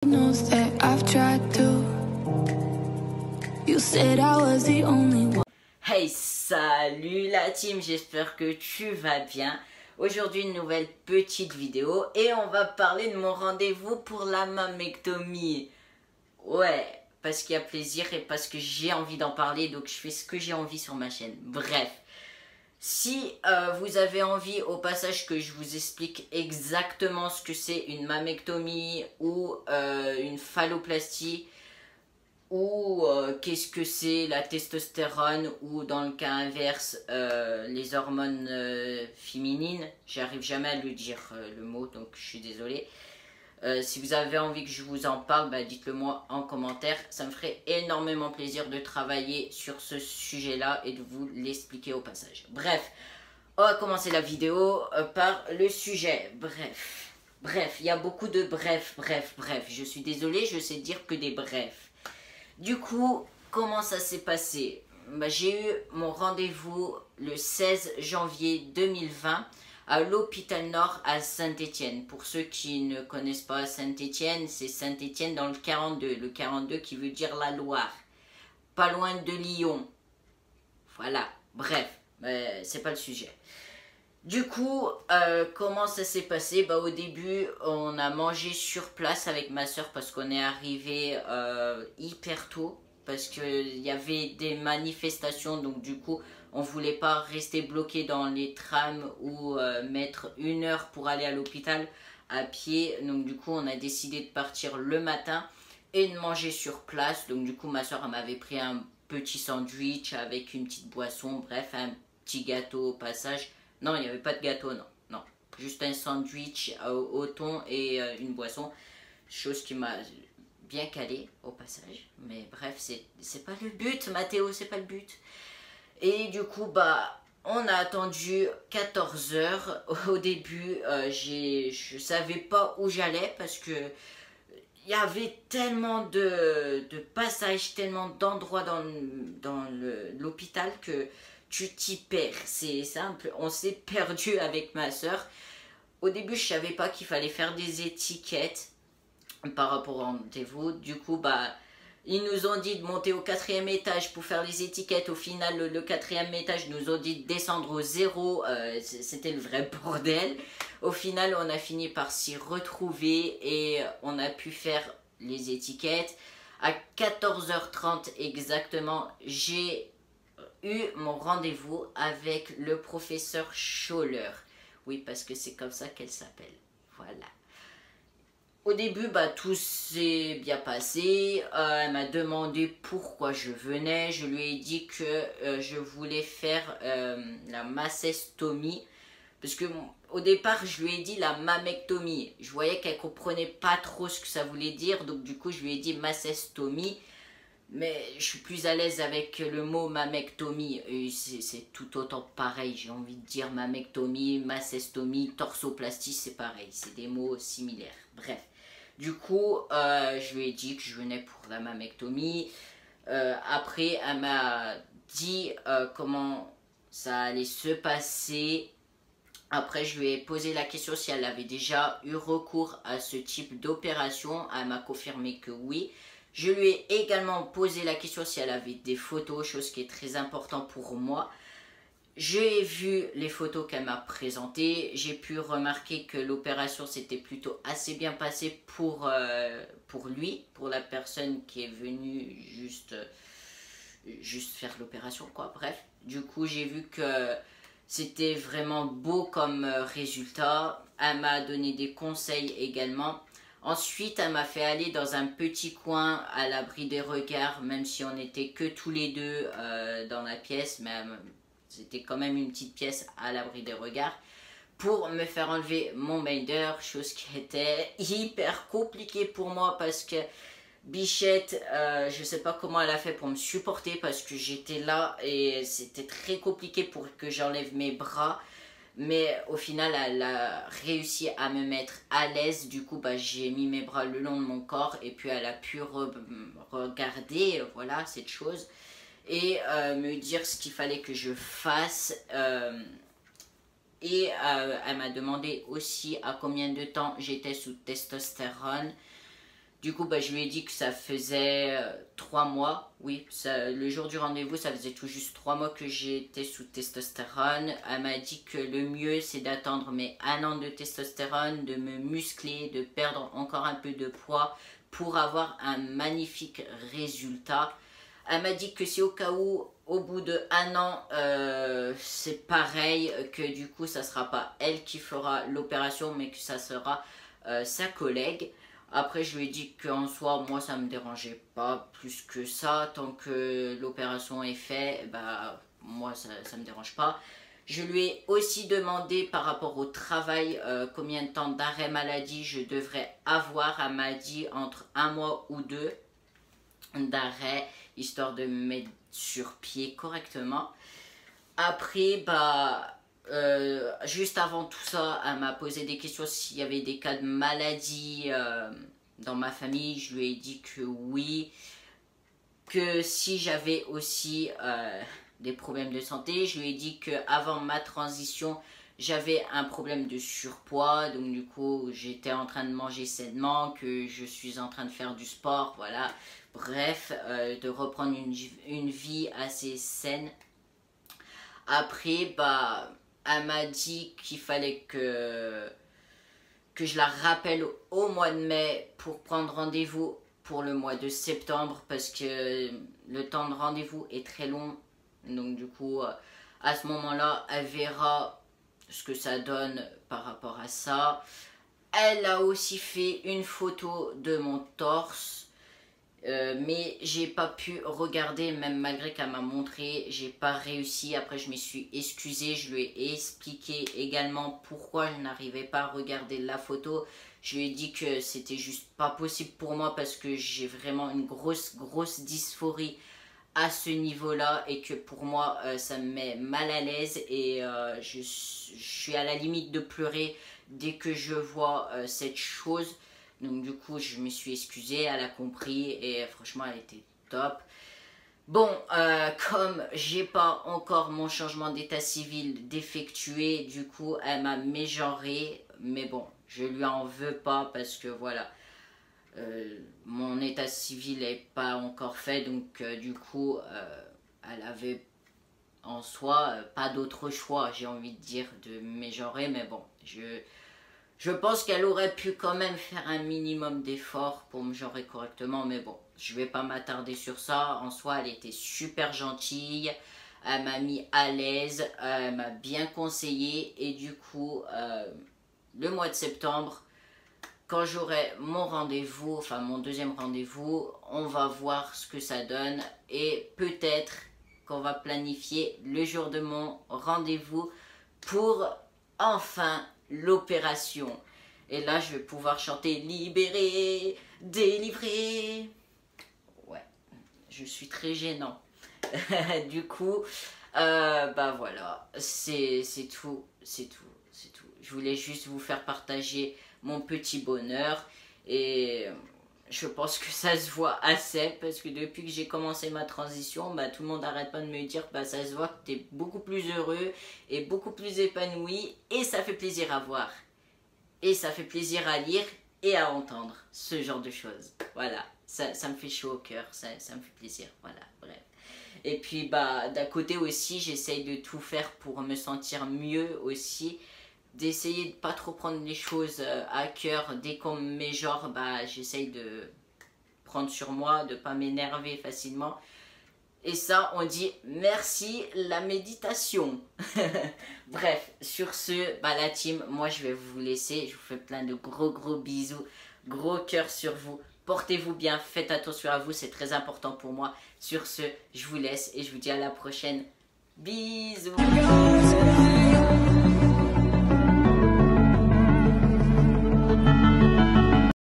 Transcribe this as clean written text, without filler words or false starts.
knows that I've tried to. You said I was the only one. Hey, salut la team, j'espère que tu vas bien. Aujourd'hui, une nouvelle petite vidéo et on va parler de mon rendez-vous pour la mammectomie. Ouais, parce qu'il y a plaisir et parce que j'ai envie d'en parler, donc je fais ce que j'ai envie sur ma chaîne. Bref, si vous avez envie au passage que je vous explique exactement ce que c'est une mammectomie ou une phalloplastie, ou qu'est-ce que c'est la testostérone, ou dans le cas inverse les hormones féminines, j'arrive jamais à le dire le mot, donc je suis désolée. Si vous avez envie que je vous en parle, bah, dites-le moi en commentaire, ça me ferait énormément plaisir de travailler sur ce sujet là et de vous l'expliquer au passage. Bref, on va commencer la vidéo par le sujet. Bref, il y a beaucoup de bref, je suis désolée, je sais dire que des brefs. Du coup, comment ça s'est passé? Bah, j'ai eu mon rendez-vous le 16 janvier 2020 à l'hôpital Nord à Saint-Étienne. Pour ceux qui ne connaissent pas Saint-Étienne, c'est Saint-Étienne dans le 42. Le 42 qui veut dire la Loire. Pas loin de Lyon. Voilà, bref, c'est pas le sujet. Du coup, comment ça s'est passé? Bah, au début, on a mangé sur place avec ma soeur parce qu'on est arrivé hyper tôt. Parce qu'il y avait des manifestations, donc du coup, on voulait pas rester bloqué dans les trams ou mettre 1 heure pour aller à l'hôpital à pied. Donc du coup, on a décidé de partir le matin et de manger sur place. Donc du coup, ma soeur m'avait pris un petit sandwich avec une petite boisson, bref, un petit gâteau au passage. Non, il n'y avait pas de gâteau, non. Juste un sandwich au thon et une boisson. Chose qui m'a bien calé au passage. Mais bref, c'est pas le but, Mathéo, c'est pas le but. Et du coup, bah, on a attendu 14 heures. Au début, je savais pas où j'allais parce que il y avait tellement de passages, tellement d'endroits dans l'hôpital que tu t'y perds. C'est simple, on s'est perdu avec ma soeur. Au début, je savais pas qu'il fallait faire des étiquettes par rapport au rendez-vous. Du coup, bah, ils nous ont dit de monter au 4e étage pour faire les étiquettes. Au final, le 4e étage nous ont dit de descendre au 0. C'était le vrai bordel. Au final, on a fini par s'y retrouver et on a pu faire les étiquettes. À 14h30 exactement, j'ai eu mon rendez-vous avec le professeur Scholler. Oui, parce que c'est comme ça qu'elle s'appelle. Voilà. Au début, bah, tout s'est bien passé. Elle m'a demandé pourquoi je venais. Je lui ai dit que je voulais faire la mastectomie. Parce que au départ, je lui ai dit la mammectomie. Je voyais qu'elle comprenait pas trop ce que ça voulait dire. Donc du coup, je lui ai dit mastectomie. Mais je suis plus à l'aise avec le mot mammectomie. C'est tout autant pareil. J'ai envie de dire mammectomie, mastectomie, torsoplastie, c'est pareil. C'est des mots similaires. Bref. Du coup, je lui ai dit que je venais pour la mammectomie. Après, elle m'a dit comment ça allait se passer. Après, je lui ai posé la question si elle avait déjà eu recours à ce type d'opération. Elle m'a confirmé que oui. Je lui ai également posé la question si elle avait des photos, chose qui est très important pour moi. J'ai vu les photos qu'elle m'a présentées. J'ai pu remarquer que l'opération s'était plutôt assez bien passée pour lui, pour la personne qui est venue juste faire l'opération, quoi. Bref, du coup, j'ai vu que c'était vraiment beau comme résultat. Elle m'a donné des conseils également. Ensuite, elle m'a fait aller dans un petit coin à l'abri des regards, même si on n'était que tous les deux dans la pièce, mais c'était quand même une petite pièce à l'abri des regards, pour me faire enlever mon Minder, chose qui était hyper compliquée pour moi parce que Bichette, je sais pas comment elle a fait pour me supporter parce que j'étais là et c'était très compliqué pour que j'enlève mes bras. Mais au final, elle a réussi à me mettre à l'aise. Du coup, bah, j'ai mis mes bras le long de mon corps et puis elle a pu regarder, voilà, cette chose. Et me dire ce qu'il fallait que je fasse. Et elle m'a demandé aussi à combien de temps j'étais sous testostérone. Du coup, bah, je lui ai dit que ça faisait 3 mois. Oui, le jour du rendez-vous, ça faisait tout juste 3 mois que j'étais sous testostérone. Elle m'a dit que le mieux, c'est d'attendre mes 1 an de testostérone, de me muscler, de perdre encore un peu de poids pour avoir un magnifique résultat. Elle m'a dit que si au cas où, au bout de 1 an, c'est pareil, que du coup, ça ne sera pas elle qui fera l'opération, mais que ça sera sa collègue. Après, je lui ai dit qu'en soi, moi, ça me dérangeait pas plus que ça. Tant que l'opération est faite, bah, moi, ça me dérange pas. Je lui ai aussi demandé par rapport au travail, combien de temps d'arrêt maladie je devrais avoir. Elle m'a dit entre 1 mois ou 2 d'arrêt, histoire de me mettre sur pied correctement. Après, bah... juste avant tout ça, elle m'a posé des questions s'il y avait des cas de maladie dans ma famille. Je lui ai dit que oui, que si j'avais aussi des problèmes de santé. Je lui ai dit que avant ma transition, j'avais un problème de surpoids, donc du coup j'étais en train de manger sainement, que je suis en train de faire du sport, voilà. Bref, de reprendre une vie assez saine. Après, bah... Elle m'a dit qu'il fallait que je la rappelle au mois de mai pour prendre rendez-vous pour le mois de septembre parce que le temps de rendez-vous est très long. Donc du coup, à ce moment-là, elle verra ce que ça donne par rapport à ça. Elle a aussi fait une photo de mon torse. Mais j'ai pas pu regarder, même malgré qu'elle m'a montré, j'ai pas réussi. Après je me suis excusée, je lui ai expliqué également pourquoi je n'arrivais pas à regarder la photo. Je lui ai dit que c'était juste pas possible pour moi parce que j'ai vraiment une grosse dysphorie à ce niveau là et que pour moi ça me met mal à l'aise et je suis à la limite de pleurer dès que je vois cette chose. Donc du coup, je me suis excusée, elle a compris et franchement, elle était top. Bon, comme j'ai pas encore mon changement d'état civil d'effectuer, du coup, elle m'a mégenrée. Mais bon, je lui en veux pas parce que voilà, mon état civil n'est pas encore fait. Donc du coup, elle avait en soi pas d'autre choix, j'ai envie de dire, de mégenrer. Mais bon, je pense qu'elle aurait pu quand même faire un minimum d'efforts pour me genrer correctement, mais bon, je vais pas m'attarder sur ça. En soi, elle était super gentille, elle m'a mis à l'aise, elle m'a bien conseillé et du coup, le mois de septembre, quand j'aurai mon rendez-vous, enfin mon deuxième rendez-vous, on va voir ce que ça donne et peut-être qu'on va planifier le jour de mon rendez-vous pour enfin l'opération. Et là, je vais pouvoir chanter libéré, délivré. Ouais, je suis très gênant. Du coup, bah voilà, c'est tout, c'est tout, c'est tout. Je voulais juste vous faire partager mon petit bonheur et je pense que ça se voit assez parce que depuis que j'ai commencé ma transition, bah, tout le monde n'arrête pas de me dire bah, ça se voit que tu es beaucoup plus heureux et beaucoup plus épanoui et ça fait plaisir à voir. Et ça fait plaisir à lire et à entendre ce genre de choses. Voilà, ça me fait chaud au cœur, ça me fait plaisir, voilà, bref. Et puis bah d'un côté aussi, j'essaye de tout faire pour me sentir mieux aussi. D'essayer de pas trop prendre les choses à cœur. Dès qu'on me met genre, bah j'essaye de prendre sur moi, de pas m'énerver facilement. Et ça, on dit merci la méditation. Bref, sur ce, bah la team, moi je vais vous laisser. Je vous fais plein de gros bisous, gros cœurs sur vous. Portez-vous bien, faites attention à vous, c'est très important pour moi. Sur ce, je vous laisse et je vous dis à la prochaine. Bisous.